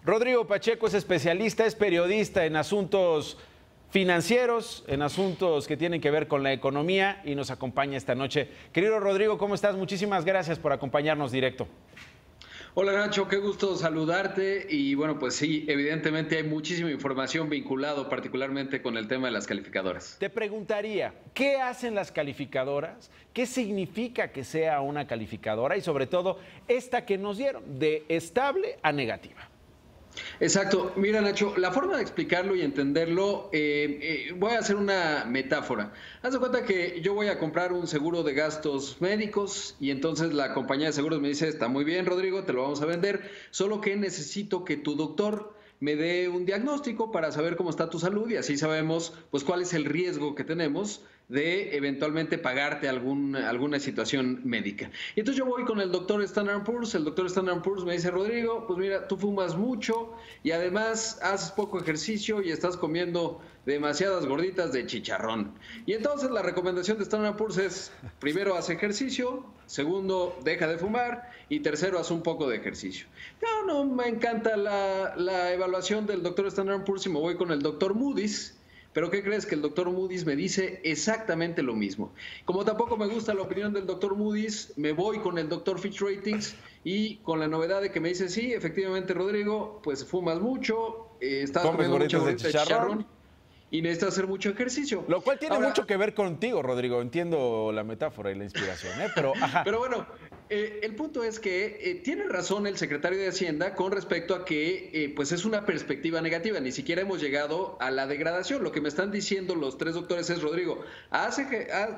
Rodrigo Pacheco es especialista, es periodista en asuntos financieros, en asuntos que tienen que ver con la economía y nos acompaña esta noche. Querido Rodrigo, ¿cómo estás? Muchísimas gracias por acompañarnos directo. Hola Nacho, qué gusto saludarte y bueno, pues sí, evidentemente hay muchísima información vinculado particularmente con el tema de las calificadoras. Te preguntaría, ¿qué hacen las calificadoras? ¿Qué significa que sea una calificadora? Y sobre todo, esta que nos dieron, de estable a negativa. Exacto. Mira, Nacho, la forma de explicarlo y entenderlo, voy a hacer una metáfora. Haz de cuenta que yo voy a comprar un seguro de gastos médicos y entonces la compañía de seguros me dice, está muy bien, Rodrigo, te lo vamos a vender, solo que necesito que tu doctor me dé un diagnóstico para saber cómo está tu salud y así sabemos pues cuál es el riesgo que tenemos de eventualmente pagarte alguna situación médica. Y entonces yo voy con el doctor Standard & Poor's, el doctor Standard & Poor's me dice, Rodrigo, pues mira, tú fumas mucho y además haces poco ejercicio y estás comiendo demasiadas gorditas de chicharrón. Y entonces la recomendación de Standard & Poor's es, primero, haz ejercicio, segundo, deja de fumar y tercero, haz un poco de ejercicio. No me encanta la evaluación del doctor Standard & Poor's y me voy con el doctor Moody's. Pero ¿qué crees? Que el doctor Moody's me dice exactamente lo mismo. Como tampoco me gusta la opinión del doctor Moody's, me voy con el doctor Fitch Ratings y con la novedad de que me dice, sí, efectivamente, Rodrigo, pues fumas mucho, estás comiendo mucha gordita de chicharrón y necesitas hacer mucho ejercicio. Lo cual tiene mucho que ver contigo, Rodrigo. Entiendo la metáfora y la inspiración, ¿eh? Pero bueno, el punto es que tiene razón el secretario de Hacienda con respecto a que pues es una perspectiva negativa. Ni siquiera hemos llegado a la degradación. Lo que me están diciendo los tres doctores es, Rodrigo,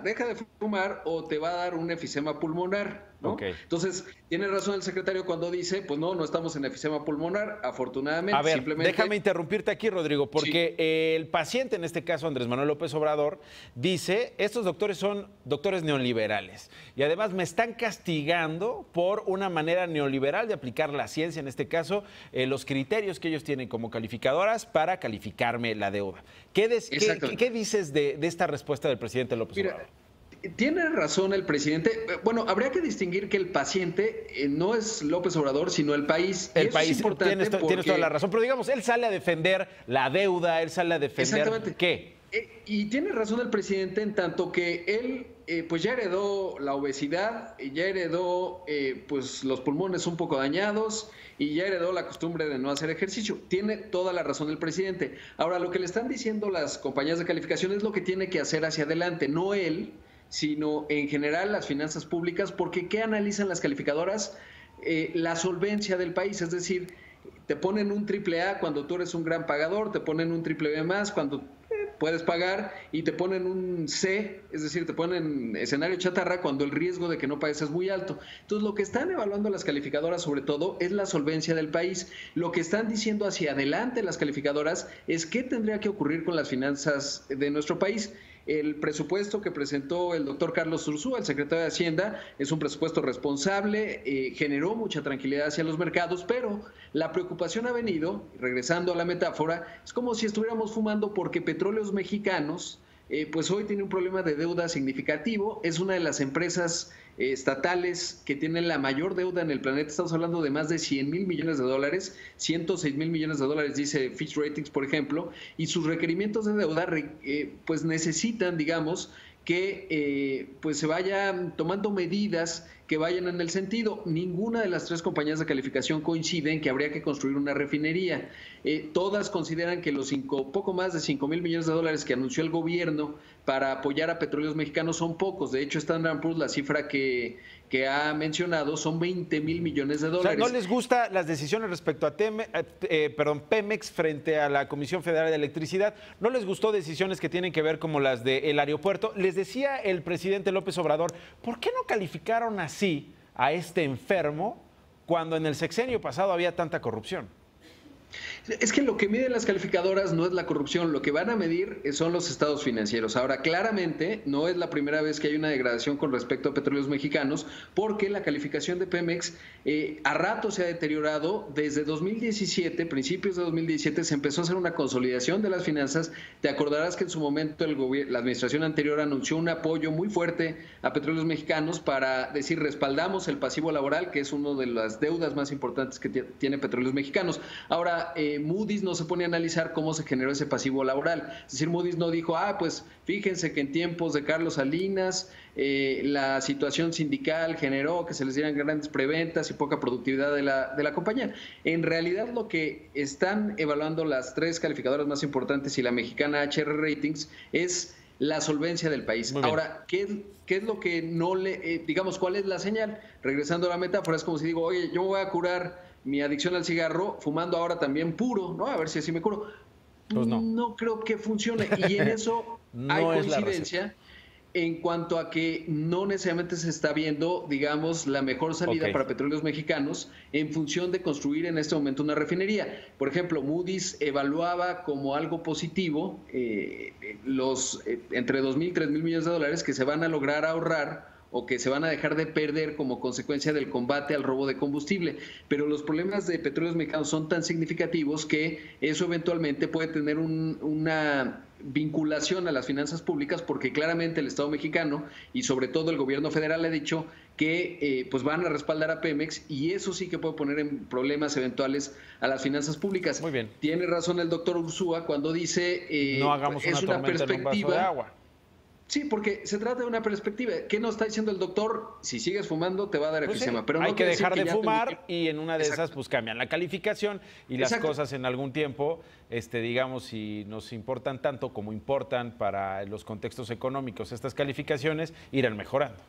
deja de fumar o te va a dar un efisema pulmonar, ¿no? Okay. Entonces, tiene razón el secretario cuando dice, pues no estamos en efisema pulmonar, afortunadamente. A ver, simplemente... déjame interrumpirte aquí, Rodrigo, porque sí. El paciente, en este caso Andrés Manuel López Obrador, dice, estos doctores son doctores neoliberales y además me están castigando por una manera neoliberal de aplicar la ciencia, en este caso, los criterios que ellos tienen como calificadoras para calificarme la deuda. ¿Qué dices de esta respuesta del presidente López Obrador? Tiene razón el presidente. Bueno, habría que distinguir que el paciente no es López Obrador, sino el país. El país, tienes toda la razón, pero digamos, él sale a defender la deuda, él sale a defender ¿qué? Y tiene razón el presidente en tanto que él pues ya heredó la obesidad, ya heredó pues los pulmones un poco dañados y ya heredó la costumbre de no hacer ejercicio. Tiene toda la razón el presidente. Ahora, lo que le están diciendo las compañías de calificación es lo que tiene que hacer hacia adelante, no él, sino en general las finanzas públicas, porque ¿qué analizan las calificadoras? La solvencia del país, es decir, te ponen un AAA cuando tú eres un gran pagador, te ponen un BBB más cuando puedes pagar y te ponen un C, es decir, te ponen escenario chatarra cuando el riesgo de que no pagues es muy alto. Entonces, lo que están evaluando las calificadoras sobre todo es la solvencia del país. Lo que están diciendo hacia adelante las calificadoras es qué tendría que ocurrir con las finanzas de nuestro país. El presupuesto que presentó el doctor Carlos Ursúa, el secretario de Hacienda, es un presupuesto responsable, generó mucha tranquilidad hacia los mercados, pero la preocupación ha venido, regresando a la metáfora, es como si estuviéramos fumando porque Petróleos Mexicanos, pues hoy tiene un problema de deuda significativo, es una de las empresas estatales que tienen la mayor deuda en el planeta, estamos hablando de más de 100,000 millones de dólares, 106,000 millones de dólares dice Fitch Ratings, por ejemplo, y sus requerimientos de deuda pues necesitan, digamos, que pues se vayan tomando medidas que vayan en el sentido. Ninguna de las tres compañías de calificación coincide en que habría que construir una refinería. Todas consideran que los poco más de 5,000 millones de dólares que anunció el gobierno para apoyar a Petróleos Mexicanos son pocos. De hecho, Standard & Poor's, la cifra que ha mencionado son 20,000 millones de dólares. O sea, ¿no les gustan las decisiones respecto a Pemex frente a la Comisión Federal de Electricidad? ¿No les gustó decisiones que tienen que ver como las del aeropuerto? Les decía el presidente López Obrador, ¿por qué no calificaron así a este enfermo cuando en el sexenio pasado había tanta corrupción? Es que lo que miden las calificadoras no es la corrupción, lo que van a medir son los estados financieros. Ahora, claramente, no es la primera vez que hay una degradación con respecto a Petróleos Mexicanos, porque la calificación de Pemex a rato se ha deteriorado. Desde 2017, principios de 2017, se empezó a hacer una consolidación de las finanzas. Te acordarás que en su momento la administración anterior anunció un apoyo muy fuerte a Petróleos Mexicanos para decir, respaldamos el pasivo laboral, que es una de las deudas más importantes que tiene Petróleos Mexicanos. Ahora, Ahora, Moody's no se pone a analizar cómo se generó ese pasivo laboral. Es decir, Moody's no dijo, pues fíjense que en tiempos de Carlos Salinas la situación sindical generó que se les dieran grandes preventas y poca productividad de la compañía. En realidad, lo que están evaluando las 3 calificadoras más importantes y la mexicana HR Ratings es la solvencia del país. Ahora, ¿qué es lo que no le, digamos, cuál es la señal? Regresando a la metáfora, es como si digo, oye, yo voy a curar mi adicción al cigarro fumando ahora también puro, ¿no? A ver si así me curo. Pues no. No creo que funcione. Y en eso no hay coincidencia en cuanto a que no necesariamente se está viendo, digamos, la mejor salida para Petróleos Mexicanos en función de construir en este momento una refinería. Por ejemplo, Moody's evaluaba como algo positivo entre 2,000 y 3,000 millones de dólares que se van a lograr ahorrar o que se van a dejar de perder como consecuencia del combate al robo de combustible. Pero los problemas de Petróleos Mexicanos son tan significativos que eso eventualmente puede tener una vinculación a las finanzas públicas, porque claramente el Estado mexicano y sobre todo el gobierno federal ha dicho que pues van a respaldar a Pemex, y eso sí que puede poner en problemas eventuales a las finanzas públicas. Muy bien. Tiene razón el doctor Ursúa cuando dice no hagamos es una tormenta en un vaso de agua. Sí, porque se trata de una perspectiva. ¿Qué nos está diciendo el doctor? Si sigues fumando te va a dar efisema. Sí, pero no hay que dejar de fumar que... y en una de esas pues cambian la calificación y las cosas en algún tiempo, digamos, si nos importan tanto como importan para los contextos económicos estas calificaciones, irán mejorando.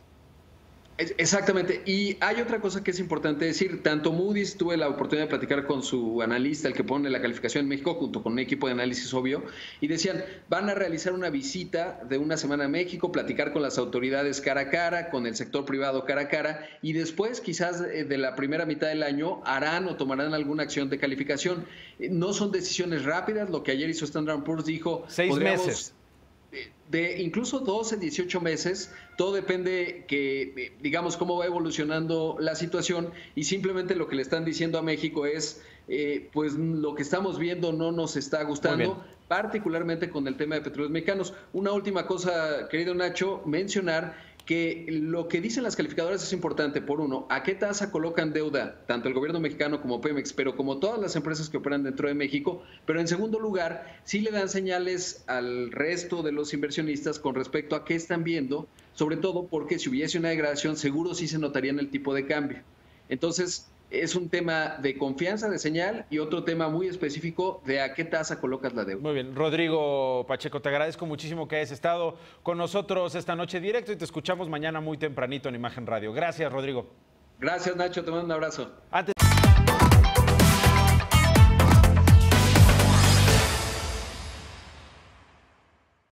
Exactamente. Y hay otra cosa que es importante decir. Tanto Moody's, tuve la oportunidad de platicar con su analista, el que pone la calificación en México, junto con un equipo de análisis obvio, y decían, van a realizar una visita de una semana a México, platicar con las autoridades cara a cara, con el sector privado cara a cara, y después, quizás de la primera mitad del año, harán o tomarán alguna acción de calificación. No son decisiones rápidas. Lo que ayer hizo Standard & Poor's dijo... 6 meses. De incluso 12, 18 meses, todo depende que, digamos, cómo va evolucionando la situación, y simplemente lo que le están diciendo a México es, pues lo que estamos viendo no nos está gustando, particularmente con el tema de Petróleos Mexicanos. Una última cosa, querido Nacho, mencionar que lo que dicen las calificadoras es importante. Por uno, ¿a qué tasa colocan deuda tanto el gobierno mexicano como Pemex, pero como todas las empresas que operan dentro de México? Pero en segundo lugar, sí le dan señales al resto de los inversionistas con respecto a qué están viendo, sobre todo porque si hubiese una degradación seguro sí se notaría en el tipo de cambio. Entonces, es un tema de confianza, de señal, y otro tema muy específico de a qué tasa colocas la deuda. Muy bien. Rodrigo Pacheco, te agradezco muchísimo que hayas estado con nosotros esta noche directo y te escuchamos mañana muy tempranito en Imagen Radio. Gracias, Rodrigo. Gracias, Nacho. Te mando un abrazo.